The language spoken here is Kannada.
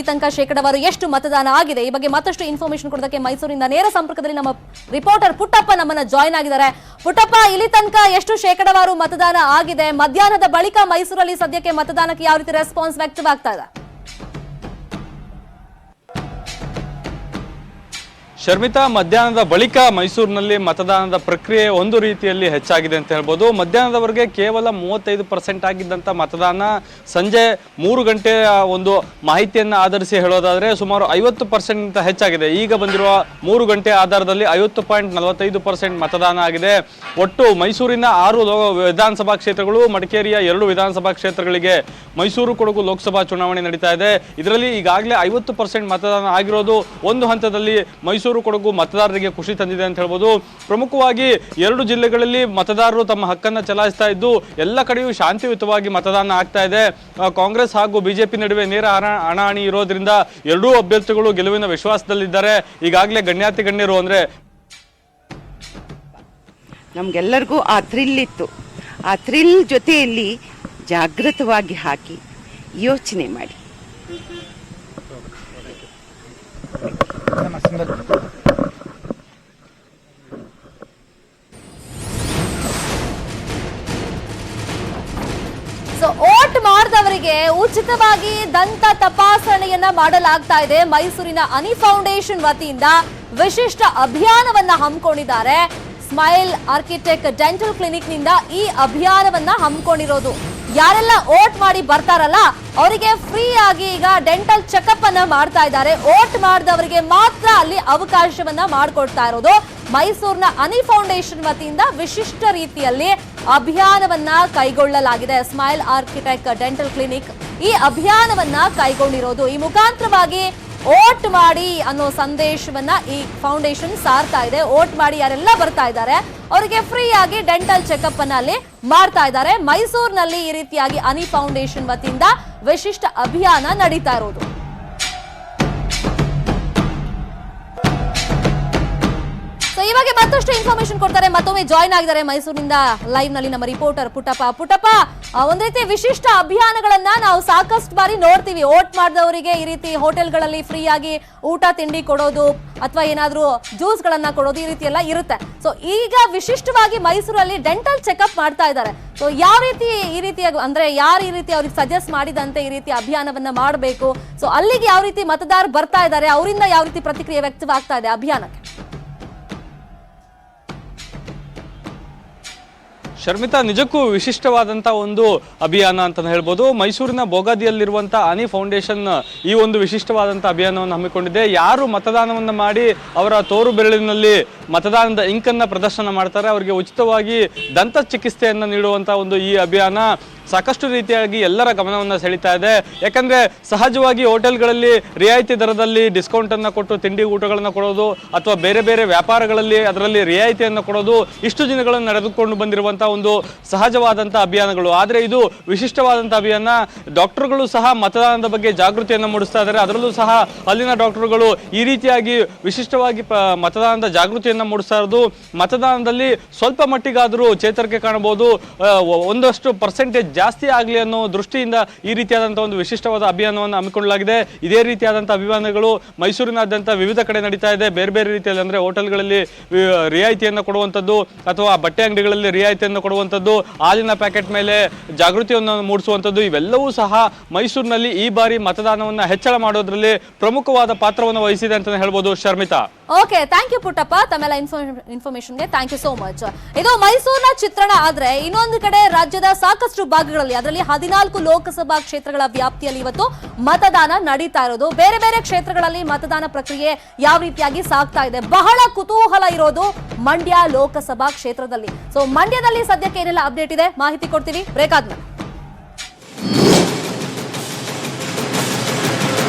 ತನಕ ಶೇಕಡಾವಾರು ಎಷ್ಟು ಮತದಾನ ಆಗಿದೆ ಈ ಬಗ್ಗೆ ಮತ್ತಷ್ಟು ಇನ್ಫಾರ್ಮೇಶನ್ ಕೊಡೋದಕ್ಕೆ ಮೈಸೂರಿನಿಂದ ನೇರ ಸಂಪರ್ಕದಲ್ಲಿ ನಮ್ಮ ರಿಪೋರ್ಟರ್ ಪುಟ್ಟಪ್ಪ ನಮ್ಮನ್ನ ಜಾಯಿನ್ ಆಗಿದ್ದಾರೆ. ಪುಟ್ಟಪ್ಪ, ಇಲ್ಲಿ ತನಕ ಎಷ್ಟು ಶೇಕಡಾವಾರು ಮತದಾನ ಆಗಿದೆ? ಮಧ್ಯಾಹ್ನದ ಬಳಿಕ ಮೈಸೂರಲ್ಲಿ ಸದ್ಯಕ್ಕೆ ಮತದಾನಕ್ಕೆ ಯಾವ ರೀತಿ ರೆಸ್ಪಾನ್ಸ್ ವ್ಯಕ್ತವಾಗ್ತಾ ಇದೆ? ಶರ್ಮಿತಾ, ಮಧ್ಯಾಹ್ನದ ಬಳಿಕ ಮೈಸೂರಿನಲ್ಲಿ ಮತದಾನದ ಪ್ರಕ್ರಿಯೆ ಒಂದು ರೀತಿಯಲ್ಲಿ ಹೆಚ್ಚಾಗಿದೆ ಅಂತ ಹೇಳ್ಬೋದು. ಮಧ್ಯಾಹ್ನದವರೆಗೆ ಕೇವಲ 35% ಆಗಿದ್ದಂಥ ಮತದಾನ ಸಂಜೆ 3 ಗಂಟೆಯ ಒಂದು ಮಾಹಿತಿಯನ್ನು ಆಧರಿಸಿ ಹೇಳೋದಾದರೆ ಸುಮಾರು 50% ಹೆಚ್ಚಾಗಿದೆ. ಈಗ ಬಂದಿರುವ 3 ಗಂಟೆ ಆಧಾರದಲ್ಲಿ 50.45% ಮತದಾನ ಆಗಿದೆ. ಒಟ್ಟು ಮೈಸೂರಿನ 6 ವಿಧಾನಸಭಾ ಕ್ಷೇತ್ರಗಳು, ಮಡಿಕೇರಿಯ 2 ವಿಧಾನಸಭಾ ಕ್ಷೇತ್ರಗಳಿಗೆ ಮೈಸೂರು ಕೊಡಗು ಲೋಕಸಭಾ ಚುನಾವಣೆ ನಡೀತಾ ಇದೆ. ಇದರಲ್ಲಿ ಈಗಾಗಲೇ 50% ಮತದಾನ ಆಗಿರೋದು ಒಂದು ಹಂತದಲ್ಲಿ ಮೈಸೂರು ಕೊಡಗು ಮತದಾರರಿಗೆ ಖುಷಿ ತಂದಿದೆ ಅಂತ ಹೇಳ್ಬೋದು. ಪ್ರಮುಖವಾಗಿ 2 ಜಿಲ್ಲೆಗಳಲ್ಲಿ ಮತದಾರರು ತಮ್ಮ ಹಕ್ಕನ್ನು ಚಲಾಯಿಸ್ತಾ ಇದ್ದು ಎಲ್ಲ ಕಡೆಯೂ ಶಾಂತಿಯುತವಾಗಿ ಮತದಾನ ಆಗ್ತಾ ಇದೆ. ಕಾಂಗ್ರೆಸ್ ಹಾಗೂ ಬಿಜೆಪಿ ನಡುವೆ ನೇರ ಹಣಾಹಣಿ ಇರೋದ್ರಿಂದ ಎರಡೂ ಅಭ್ಯರ್ಥಿಗಳು ಗೆಲುವಿನ ವಿಶ್ವಾಸದಲ್ಲಿದ್ದಾರೆ. ಈಗಾಗಲೇ ಗಣ್ಯಾತಿ ಗಣ್ಯರು ಅಂದ್ರೆ ನಮ್ಗೆಲ್ಲರಿಗೂ ಆ ಥ್ರಿಲ್ ಇತ್ತು. ಆ ಥ್ರಿಲ್ ಜೊತೆಯಲ್ಲಿ ಜಾಗೃತವಾಗಿ ಹಾಕಿ ಯೋಚನೆ ಮಾಡಿ. ವೋಟ್ ಮಾಡಿದವರಿಗೆ ಉಚಿತವಾಗಿ ದಂತ ತಪಾಸಣೆಯನ್ನ ಮಾಡಲಾಗ್ತಾ ಇದೆ. ಮೈಸೂರಿನ ಅನಿ ಫೌಂಡೇಶನ್ ವತಿಯಿಂದ ವಿಶಿಷ್ಟ ಅಭಿಯಾನವನ್ನ ಹಮ್ಮಿಕೊಂಡಿದ್ದಾರೆ. ಸ್ಮೈಲ್ ಆರ್ಕಿಟೆಕ್ಟ್ ಡೆಂಟಲ್ ಕ್ಲಿನಿಕ್ ನಿಂದ ಈ ಅಭಿಯಾನವನ್ನ ಹಮ್ಮಿಕೊಂಡಿರೋದು. ಯಾರೆಲ್ಲ ವೋಟ್ ಮಾಡಿ ಬರ್ತಾರಲ್ಲ ಅವರಿಗೆ ಫ್ರೀ ಆಗಿ ಈಗ ಡೆಂಟಲ್ ಚೆಕಪ್ ಅನ್ನ ಮಾಡ್ತಾ ಇದ್ದಾರೆ. ವೋಟ್ ಮಾಡಿದವರಿಗೆ ಮಾತ್ರ ಅಲ್ಲಿ ಅವಕಾಶವನ್ನ ಮಾಡಿಕೊಡ್ತಾ ಇರೋದು. ಮೈಸೂರಿನ ಅನಿ ಫೌಂಡೇಶನ್ ವತಿಯಿಂದ ವಿಶಿಷ್ಟ ರೀತಿಯಲ್ಲಿ ಅಭಿಯಾನವನ್ನ ಕೈಗೊಳ್ಳಲಾಗಿದೆ. ಸ್ಮೈಲ್ ಆರ್ಕಿಟೆಕ್ಟ್ ಡೆಂಟಲ್ ಕ್ಲಿನಿಕ್ ಈ ಅಭಿಯಾನವನ್ನ ಕೈಗೊಂಡಿರೋದು. ಈ ಮುಖಾಂತರವಾಗಿ ವೋಟ್ ಮಾಡಿ ಅನ್ನೋ ಸಂದೇಶವನ್ನ ಈ ಫೌಂಡೇಶನ್ ಸಾರ್ತಾ ಇದೆ. ವೋಟ್ ಮಾಡಿ ಯಾರೆಲ್ಲ ಬರ್ತಾ ಇದ್ದಾರೆ ಅವರಿಗೆ ಫ್ರೀ ಆಗಿ ಡೆಂಟಲ್ ಚೆಕಪ್ ಅನ್ನ ಅಲ್ಲಿ ಮಾಡ್ತಾ ಇದ್ದಾರೆ. ಮೈಸೂರಿನಲ್ಲಿ ಈ ರೀತಿಯಾಗಿ ಅನಿ ಫೌಂಡೇಶನ್ ವತಿಯಿಂದ ವಿಶಿಷ್ಟ ಅಭಿಯಾನ ನಡೀತಾ ಇರೋದು. ಇವಾಗ ಮತ್ತಷ್ಟು ಇನ್ಫಾರ್ಮೇಶನ್ ಕೊಡ್ತಾರೆ. ಮತ್ತೊಮ್ಮೆ ಜಾಯಿನ್ ಆಗಿದ್ದಾರೆ ಮೈಸೂರಿನಿಂದ ಲೈವ್ ನಲ್ಲಿ ನಮ್ಮ ರಿಪೋರ್ಟರ್ ಪುಟ್ಟಪ್ಪ. ಒಂದ್ ರೀತಿ ವಿಶಿಷ್ಟ ಅಭಿಯಾನಗಳನ್ನ ನಾವು ಸಾಕಷ್ಟು ಬಾರಿ ನೋಡ್ತೀವಿ. ವೋಟ್ ಮಾಡಿದವರಿಗೆ ಈ ರೀತಿ ಹೋಟೆಲ್ಗಳಲ್ಲಿ ಫ್ರೀ ಆಗಿ ಊಟ ತಿಂಡಿ ಕೊಡೋದು ಅಥವಾ ಏನಾದ್ರೂ ಜ್ಯೂಸ್ ಗಳನ್ನ ಕೊಡೋದು ಈ ರೀತಿ ಎಲ್ಲ ಇರುತ್ತೆ. ಸೊ ಈಗ ವಿಶಿಷ್ಟವಾಗಿ ಮೈಸೂರಲ್ಲಿ ಡೆಂಟಲ್ ಚೆಕಪ್ ಮಾಡ್ತಾ ಇದ್ದಾರೆ. ಸೊ ಯಾವ ರೀತಿ ಈ ರೀತಿಯಾಗಿ ಅಂದ್ರೆ ಯಾರು ಈ ರೀತಿ ಅವ್ರಿಗೆ ಸಜೆಸ್ಟ್ ಮಾಡಿದಂತೆ ಈ ರೀತಿ ಅಭಿಯಾನವನ್ನ ಮಾಡಬೇಕು, ಸೊ ಅಲ್ಲಿಗೆ ಯಾವ ರೀತಿ ಮತದಾರರು ಬರ್ತಾ ಇದ್ದಾರೆ, ಅವರಿಂದ ಯಾವ ರೀತಿ ಪ್ರತಿಕ್ರಿಯೆ ವ್ಯಕ್ತವಾಗ್ತಾ ಇದೆ ಅಭಿಯಾನಕ್ಕೆ? ಶರ್ಮಿತಾ, ನಿಜಕ್ಕೂ ವಿಶಿಷ್ಟವಾದಂಥ ಒಂದು ಅಭಿಯಾನ ಅಂತ ಹೇಳ್ಬೋದು. ಮೈಸೂರಿನ ಬೋಗಾದಿಯಲ್ಲಿರುವಂಥ ಅನಿ ಫೌಂಡೇಶನ್ ಈ ಒಂದು ವಿಶಿಷ್ಟವಾದಂಥ ಅಭಿಯಾನವನ್ನು ಹಮ್ಮಿಕೊಂಡಿದೆ. ಯಾರು ಮತದಾನವನ್ನು ಮಾಡಿ ಅವರ ತೋರು ಬೆರಳಿನಲ್ಲಿ ಮತದಾನದ ಇಂಕನ್ನು ಪ್ರದರ್ಶನ ಮಾಡ್ತಾರೆ ಅವರಿಗೆ ಉಚಿತವಾಗಿ ದಂತ ಚಿಕಿತ್ಸೆಯನ್ನು ನೀಡುವಂಥ ಒಂದು ಈ ಅಭಿಯಾನ ಸಾಕಷ್ಟು ರೀತಿಯಾಗಿ ಎಲ್ಲರ ಗಮನವನ್ನು ಸೆಳೀತಾ ಇದೆ. ಯಾಕಂದರೆ ಸಹಜವಾಗಿ ಹೋಟೆಲ್ಗಳಲ್ಲಿ ರಿಯಾಯಿತಿ ದರದಲ್ಲಿ ಡಿಸ್ಕೌಂಟನ್ನು ಕೊಟ್ಟು ತಿಂಡಿ ಊಟಗಳನ್ನು ಕೊಡೋದು ಅಥವಾ ಬೇರೆ ಬೇರೆ ವ್ಯಾಪಾರಗಳಲ್ಲಿ ಅದರಲ್ಲಿ ರಿಯಾಯಿತಿಯನ್ನು ಕೊಡೋದು ಇಷ್ಟು ದಿನಗಳನ್ನು ನಡೆದುಕೊಂಡು ಬಂದಿರುವಂಥ ಒಂದು ಸಹಜವಾದಂಥ ಅಭಿಯಾನಗಳು. ಆದರೆ ಇದು ವಿಶಿಷ್ಟವಾದಂಥ ಅಭಿಯಾನ. ಡಾಕ್ಟರ್ಗಳು ಸಹ ಮತದಾನದ ಬಗ್ಗೆ ಜಾಗೃತಿಯನ್ನು ಮೂಡಿಸ್ತಾ ಇದ್ದಾರೆ. ಅದರಲ್ಲೂ ಸಹ ಅಲ್ಲಿನ ಡಾಕ್ಟರ್ಗಳು ಈ ರೀತಿಯಾಗಿ ವಿಶಿಷ್ಟವಾಗಿ ಮತದಾನದ ಜಾಗೃತಿಯನ್ನು ಮೂಡಿಸ್ತಾ ಇರೋದು ಮತದಾನದಲ್ಲಿ ಸ್ವಲ್ಪ ಮಟ್ಟಿಗಾದರೂ ಚೇತರಿಕೆ ಕಾಣಬಹುದು, ಒಂದಷ್ಟು ಪರ್ಸೆಂಟೇಜ್ ಜಾಸ್ತಿ ಆಗಲಿ ಅನ್ನೋ ದೃಷ್ಟಿಯಿಂದ ಈ ರೀತಿಯಾದಂಥ ಒಂದು ವಿಶಿಷ್ಟವಾದ ಅಭಿಯಾನವನ್ನು ಹಮ್ಮಿಕೊಳ್ಳಲಾಗಿದೆ. ಇದೇ ರೀತಿಯಾದಂಥ ಅಭಿಯಾನಗಳು ಮೈಸೂರಿನಾದ್ಯಂತ ವಿವಿಧ ಕಡೆ ನಡೀತಾ ಇದೆ. ಬೇರೆ ಬೇರೆ ರೀತಿಯಲ್ಲಿ ಅಂದರೆ ಹೋಟೆಲ್ಗಳಲ್ಲಿ ರಿಯಾಯಿತಿಯನ್ನು ಕೊಡುವಂಥದ್ದು ಅಥವಾ ಬಟ್ಟೆ ಅಂಗಡಿಗಳಲ್ಲಿ ರಿಯಾಯಿತಿಯನ್ನು ಕೊಡುವಂಥದ್ದು, ಹಾಲಿನ ಪ್ಯಾಕೆಟ್ ಮೇಲೆ ಜಾಗೃತಿಯನ್ನು ಮೂಡಿಸುವಂಥದ್ದು, ಇವೆಲ್ಲವೂ ಸಹ ಮೈಸೂರಿನಲ್ಲಿ ಈ ಬಾರಿ ಮತದಾನವನ್ನು ಹೆಚ್ಚಳ ಮಾಡೋದ್ರಲ್ಲಿ ಪ್ರಮುಖವಾದ ಪಾತ್ರವನ್ನು ವಹಿಸಿದೆ ಅಂತ ಹೇಳ್ಬೋದು. Sharmitha, okay, thank you Puttappa, ತಮ್ಮೆಲ್ಲ ಇನ್ಫಾರ್ಮೇಶನ್ಗೆ ಥ್ಯಾಂಕ್ ಯು ಸೋ ಮಚ್. ಇದು ಮೈಸೂರಿನ ಚಿತ್ರಣ. ಆದ್ರೆ ಇನ್ನೊಂದು ಕಡೆ ರಾಜ್ಯದ ಸಾಕಷ್ಟು ಭಾಗಗಳಲ್ಲಿ ಅದರಲ್ಲಿ 14 ಲೋಕಸಭಾ ಕ್ಷೇತ್ರಗಳ ವ್ಯಾಪ್ತಿಯಲ್ಲಿ ಇವತ್ತು ಮತದಾನ ನಡೀತಾ ಇರೋದು. ಬೇರೆ ಬೇರೆ ಕ್ಷೇತ್ರಗಳಲ್ಲಿ ಮತದಾನ ಪ್ರಕ್ರಿಯೆ ಯಾವ ರೀತಿಯಾಗಿ ಸಾಗ್ತಾ ಇದೆ, ಬಹಳ ಕುತೂಹಲ ಇರೋದು ಮಂಡ್ಯ ಲೋಕಸಭಾ ಕ್ಷೇತ್ರದಲ್ಲಿ. ಸೊ ಮಂಡ್ಯದಲ್ಲಿ ಸದ್ಯಕ್ಕೆ ಏನೆಲ್ಲ ಅಪ್ಡೇಟ್ ಇದೆ ಮಾಹಿತಿ ಕೊಡ್ತೀವಿ ಬ್ರೇಕ್ ಆದ್ಮೇಲೆ.